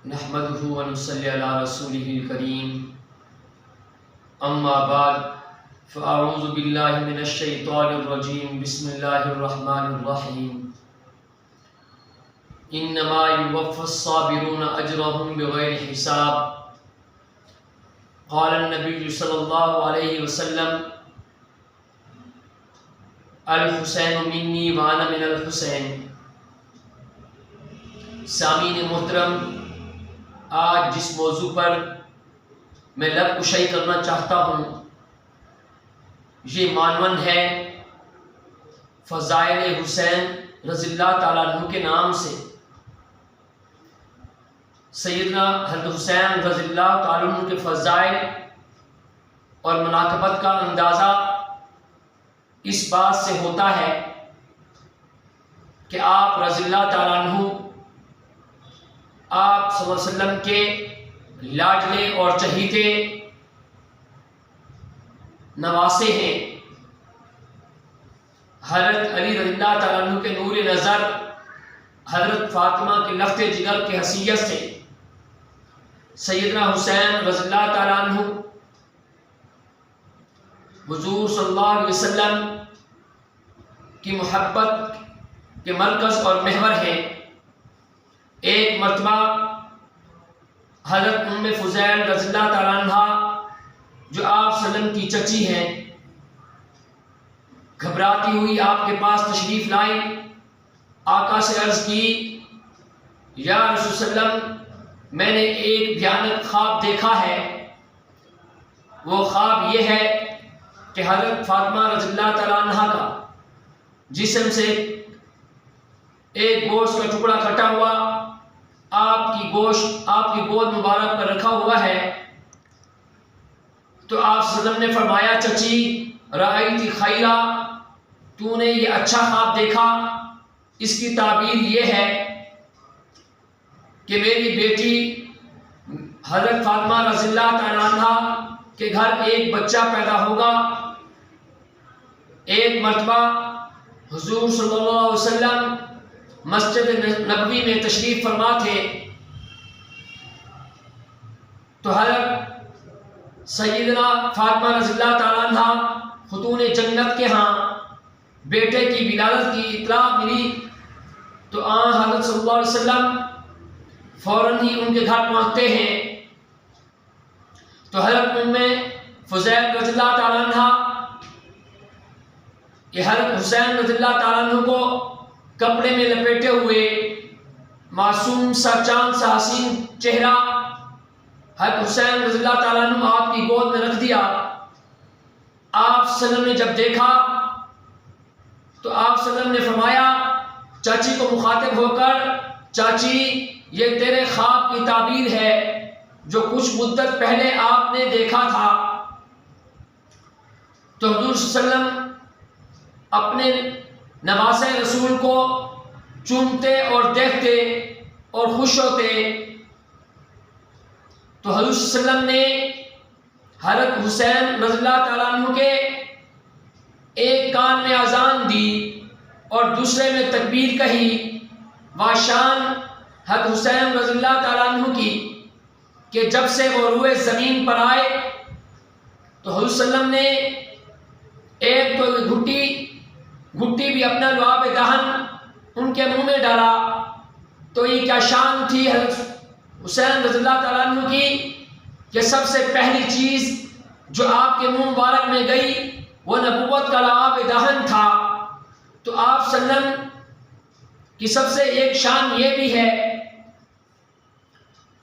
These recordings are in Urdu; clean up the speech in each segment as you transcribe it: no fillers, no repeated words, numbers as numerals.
نحمده ونصلي على رسوله الكريم اما بعد فاعوذ بالله من الشيطان الرجيم بسم الله الرحمن الرحيم انما يوفى الصابرون اجرهم بغير حساب قال النبي صلى الله عليه وسلم الحسین منی وانا من الحسین۔ سامعین محترم، آج جس موضوع پر میں لب کشائی کرنا چاہتا ہوں یہ معنون ہے فضائل حسین رضی اللہ تعالیٰ عنہ کے نام سے۔ سیدنا حضرت حسین رضی اللہ تعالیٰ عنہ کے فضائل اور مناقبت کا اندازہ اس بات سے ہوتا ہے کہ آپ رضی اللہ تعالیٰ عنہ آپ صلی اللہ علیہ وسلم کے لاڈلے اور چہیتے نواسے ہیں۔ حضرت علی رضی اللہ تعالیٰ عنہ کے نور نظر، حضرت فاطمہ کے لفظ جگر کی حیثیت سے سیدنا حسین رضی اللہ تعالیٰ عنہ حضور صلی اللہ علیہ وسلم کی محبت کے مرکز اور محور ہیں۔ ایک مرتبہ حضرت ام فضیل رضی اللہ تعالیٰ عنہ جو آپ صلی اللہ علیہ وسلم کی چچی ہیں، گھبراتی ہوئی آپ کے پاس تشریف لائی، آقا سے عرض کی یا رسول اللہ علیہ وسلم میں نے ایک بھیانک خواب دیکھا ہے۔ وہ خواب یہ ہے کہ حضرت فاطمہ رضی اللہ تعالیٰ عنہ کا جسم سے ایک گوشت کا ٹکڑا کٹا ہوا آپ کی گود مبارک پر رکھا ہوا ہے۔ تو آپ صلی اللہ علیہ وسلم نے فرمایا چچی رأیتی خیرا، تو نے یہ اچھا خواب دیکھا، اس کی تعبیر یہ ہے کہ میری بیٹی حضرت فاطمہ رضی اللہ تعالیٰ عنہ کے گھر ایک بچہ پیدا ہوگا۔ ایک مرتبہ حضور صلی اللہ علیہ وسلم مسجد نبوی میں تشریف فرما تھے، تو حضرت سیدنا فاطمہ رضی اللہ تعالیٰ عنہ خاتون جنت کے ہاں بیٹے کی ولادت کی اطلاع ملی، تو حضرت صلی اللہ علیہ وسلم فوراً ہی ان کے گھر پہنچتے ہیں۔ تو حضرت ام فضیل رضی اللہ تعالیٰ عنہ کہ حضرت حسین رضی اللہ تعالیٰ عنہ کو کپڑے میں لپیٹے ہوئے معصوم سا چاند سا حسین چہرہ حضرت حسین رضی اللہ تعالیٰ عنہ آپ کی گود میں رکھ دیا۔ آپ صلی اللہ علیہ وسلم نے جب دیکھا تو آپ صلی اللہ علیہ وسلم نے فرمایا چاچی کو مخاطب ہو کر، چاچی یہ تیرے خواب کی تعبیر ہے جو کچھ مدت پہلے آپ نے دیکھا تھا۔ تو حضور صلی اللہ علیہ وسلم اپنے نواسے رسول کو چومتے اور دیکھتے اور خوش ہوتے۔ تو حضور صلی اللہ علیہ وسلم نے حضرت حسین رضی اللہ تعالیٰ عنہ کے ایک کان میں اذان دی اور دوسرے میں تکبیر کہی، واشان حضرت حسین رضی اللہ تعالیٰ عنہ کی کہ جب سے وہ روئے زمین پر آئے تو حضور صلی اللہ علیہ وسلم نے ایک تو گھٹی بھی اپنا لعاب دہن ان کے منہ میں ڈالا۔ تو یہ کیا شان تھی حضرت حسین رضی اللہ تعالیٰ عنہ کی کہ سب سے پہلی چیز جو آپ کے منہ مبارک میں گئی وہ نبوت کا لعاب دہن تھا۔ تو آپ صلی اللہ علیہ وسلم کی سب سے ایک شان یہ بھی ہے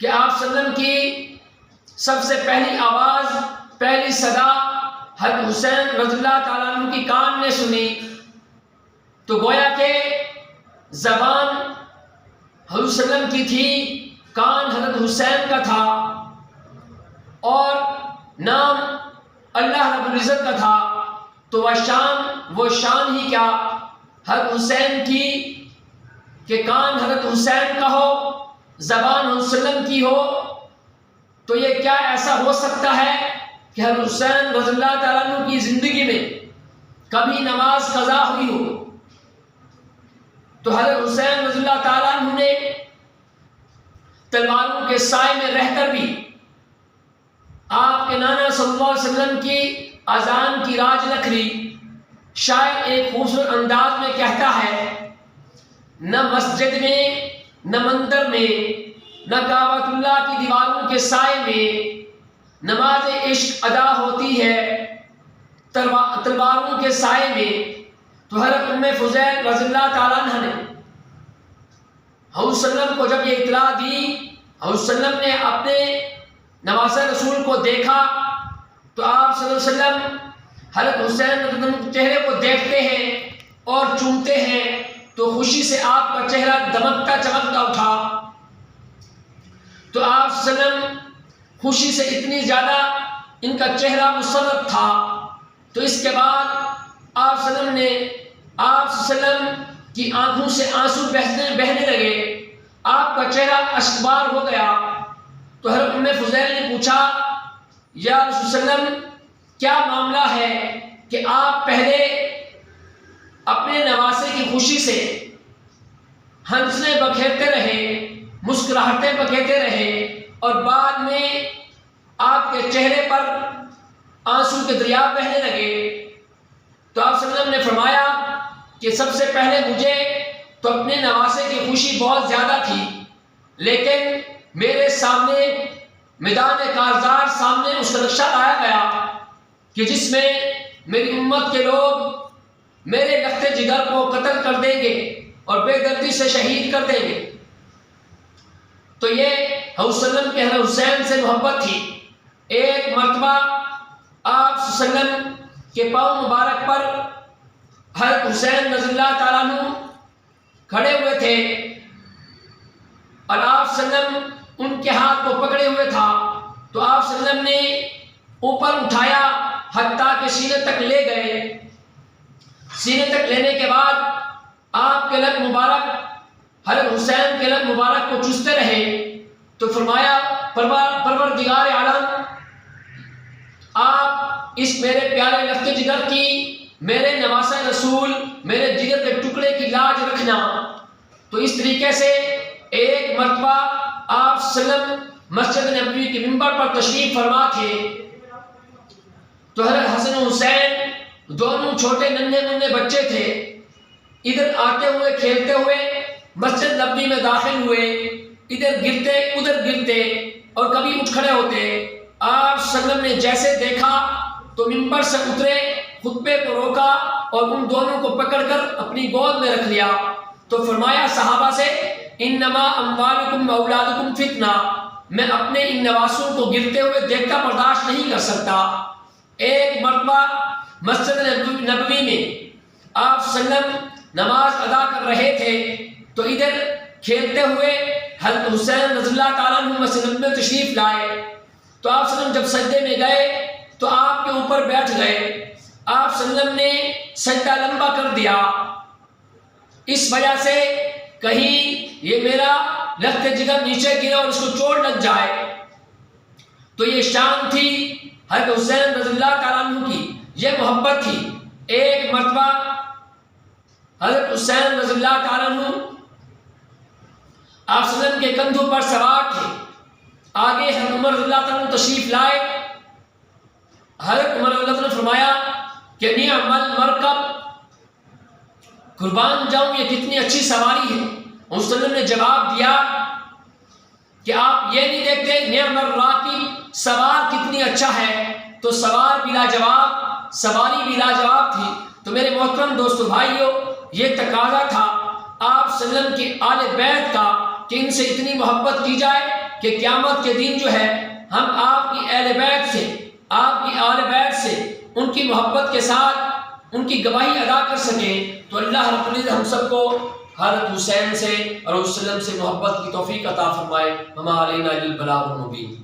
کہ آپ صلی اللہ علیہ وسلم کی سب سے پہلی آواز، پہلی صدا حضرت حسین رضی اللہ تعالیٰ عنہ کی کان نے سنی۔ تو گویا کہ زبان حضور صلی اللہ علیہ وسلم کی تھی، کان حضرت حسین کا تھا، اور نام اللہ رب العزت کا تھا۔ تو وہ شان ہی کیا حضرت حسین کی کہ کان حضرت حسین کا ہو، زبان حضور صلی اللہ علیہ وسلم کی ہو، تو یہ کیا ایسا ہو سکتا ہے کہ حضرت حسین رضی اللہ تعالیٰ عنہ کی زندگی میں کبھی نماز قضا ہوئی ہو؟ تو حضرت حسین رضی اللہ تعالیٰ عنہ نے تلواروں کے سائے میں رہ کر بھی آپ کے نانا صلی اللہ علیہ وسلم کی اذان کی راج لکھری شاعر ایک خوبصورت انداز میں کہتا ہے، نہ مسجد میں، نہ مندر میں، نہ کعبۃ اللہ کی دیواروں کے سائے میں نماز عشق ادا ہوتی ہے تلواروں کے سائے میں۔ تو حضرت ام فضیل رضی اللہ تعالیٰ عنہ نے حضور صلی اللہ علیہ وسلم کو جب یہ اطلاع دی، حضور صلی اللہ علیہ وسلم نے اپنے نواسہ رسول کو دیکھا تو آپ صلی اللہ علیہ وسلم حضرت حسین کے چہرے کو دیکھتے ہیں اور چومتے ہیں تو خوشی سے آپ کا چہرہ دمکتا چمکتا اٹھا۔ تو آپ صلی اللہ علیہ وسلم خوشی سے اتنی زیادہ ان کا چہرہ مسرت تھا، تو اس کے بعد آپ صلی اللہ علیہ وسلم نے آپ صلی اللہ علیہ وسلم کی آنکھوں سے آنسو بہنے لگے، آپ کا چہرہ اشکبار ہو گیا۔ تو حضرت ام فضیل نے پوچھا، یا رسول صلی اللہ علیہ وسلم کیا معاملہ ہے کہ آپ پہلے اپنے نواسے کی خوشی سے ہنسنے بکھیرتے رہے، مسکراہٹیں بکھیرتے رہے، اور بعد میں آپ کے چہرے پر آنسو کے دریا بہنے لگے؟ تو آپ صلی اللہ علیہ وسلم نے فرمایا کہ سب سے پہلے مجھے تو اپنے نواسے کی خوشی بہت زیادہ تھی، لیکن میرے سامنے میدان کارزار سامنے اس کا نقشہ لایا گیا کہ جس میں میری امت کے لوگ میرے لخت جگر کو قتل کر دیں گے اور بے دردی سے شہید کر دیں گے۔ تو یہ حضور صلی اللہ علیہ وسلم کے حضرت حسین سے محبت تھی۔ ایک مرتبہ آپ صلی اللہ علیہ وسلم کے پاؤں مبارک پر حضرت حسین رضی اللہ تعالیٰ عنہ کھڑے ہوئے تھے اور آپ صلی اللہ علیہ وسلم ان کے ہاتھ کو پکڑے ہوئے تھا، تو آپ صلی اللہ علیہ وسلم نے اوپر اٹھایا حتیٰ کہ سینے تک لے گئے۔ سینے تک لینے کے بعد آپ کے لب مبارک حضرت حسین کے لب مبارک کو چوستے رہے، تو فرمایا پروردگار عالم، آپ اس میرے پیارے لخت جگر کی، میرے نواسہ رسول، میرے جگر کے ٹکڑے کی لاج رکھنا۔ تو اس طریقے سے ایک مرتبہ آپ صلی اللہ علیہ وسلم مسجد نبوی کے منبر پر تشریف فرما تھے، تو حضرت حسن و حسین دونوں چھوٹے ننھے منھے بچے تھے، ادھر آتے ہوئے کھیلتے ہوئے مسجد نبوی میں داخل ہوئے، ادھر گرتے ادھر گرتے اور کبھی اٹھ کھڑے ہوتے۔ آپ صلی اللہ علیہ وسلم نے جیسے دیکھا تو منبر سے اترے، خطبے کو روکا اور ان دونوں کو پکڑ کر اپنی گود میں رکھ لیا۔ تو فرمایا صحابہ سے، انما اموالکم واولادکم فتنہ، میں اپنے ان نواسوں کو گرتے ہوئے دیکھ کر برداشت نہیں کر سکتا۔ ایک مرتبہ مسجد نبوی میں آپ صلی اللہ علیہ وسلم نماز ادا کر رہے تھے، تو ادھر کھیلتے ہوئے حضرت حسین رضی اللہ تعالیٰ عنہ مسجد نبوی میں تشریف لائے، تو آپ صلی اللہ علیہ وسلم جب سجدے میں گئے تو آپ کے اوپر بیٹھ گئے۔ آپ صلی اللہ علیہ وسلم نے سجدہ لمبا کر دیا، اس وجہ سے کہیں یہ میرا لخت جگر نیچے گرے اور اس کو چوٹ لگ جائے۔ تو یہ شان تھی حضرت حسین رضی اللہ تعالیٰ عنہ کی، یہ محبت تھی۔ ایک مرتبہ حضرت حسین رضی اللہ تعالیٰ عنہ آپ صلی اللہ علیہ وسلم کے کندھوں پر سوار تھے، آگے حضرت عمر رضی اللہ تعالیٰ عنہ تشریف لائے۔ حضرت عمر رضی اللہ عنہ نے فرمایا کہ نعم المرکب، قربان جاؤں یہ کتنی اچھی سواری ہے۔ اور صلی اللہ علیہ وسلم نے جواب دیا کہ آپ یہ نہیں دیکھتے نعم الراکب، سوار کتنی اچھا ہے؟ تو سوار بھی لاجواب، سواری بھی لاجواب تھی۔ تو میرے محترم دوستو بھائیو، یہ تقاضا تھا آپ صلی اللہ علیہ وسلم کے آل بیت کا کہ ان سے اتنی محبت کی جائے کہ قیامت کے دن جو ہے ہم آپ کی اہل بیت سے، آپ کی آل بیت سے ان کی محبت کے ساتھ ان کی گواہی ادا کر سکیں۔ تو اللہ رب العزت ہم سب کو حضرت حسین سے اور صلی اللہ علیہ وسلم سے محبت کی توفیق عطا فرمائے۔ وما علینا الا البلاغ المبین۔